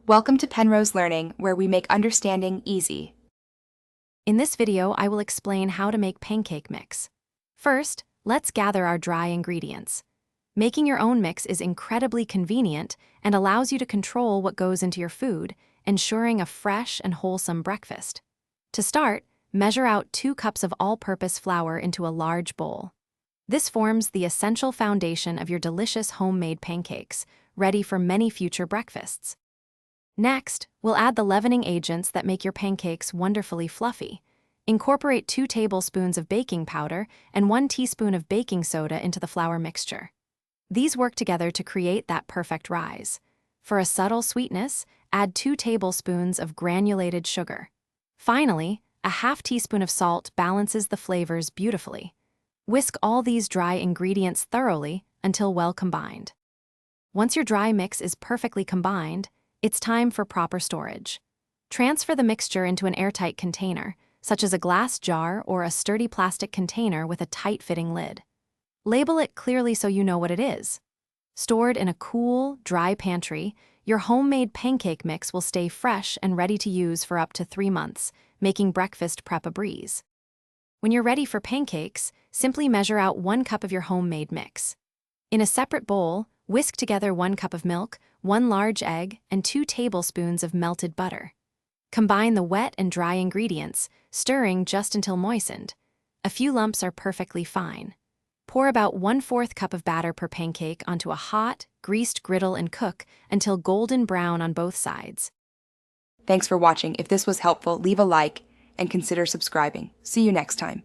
Welcome to Penrose Learning, where we make understanding easy. In this video, I will explain how to make pancake mix. First, let's gather our dry ingredients. Making your own mix is incredibly convenient and allows you to control what goes into your food, ensuring a fresh and wholesome breakfast. To start, measure out 2 cups of all-purpose flour into a large bowl. This forms the essential foundation of your delicious homemade pancakes, ready for many future breakfasts. Next, we'll add the leavening agents that make your pancakes wonderfully fluffy. Incorporate 2 tablespoons of baking powder and 1 teaspoon of baking soda into the flour mixture. These work together to create that perfect rise. For a subtle sweetness, add 2 tablespoons of granulated sugar. Finally, a half teaspoon of salt balances the flavors beautifully. Whisk all these dry ingredients thoroughly until well combined. Once your dry mix is perfectly combined, it's time for proper storage. Transfer the mixture into an airtight container, such as a glass jar or a sturdy plastic container with a tight-fitting lid. Label it clearly so you know what it is. Stored in a cool, dry pantry, your homemade pancake mix will stay fresh and ready to use for up to 3 months, making breakfast prep a breeze. When you're ready for pancakes, simply measure out 1 cup of your homemade mix. In a separate bowl, whisk together 1 cup of milk, 1 large egg, and 2 tablespoons of melted butter. Combine the wet and dry ingredients, stirring just until moistened. A few lumps are perfectly fine. Pour about 1/4 cup of batter per pancake onto a hot, greased griddle and cook until golden brown on both sides. Thanks for watching. If this was helpful, leave a like and consider subscribing. See you next time.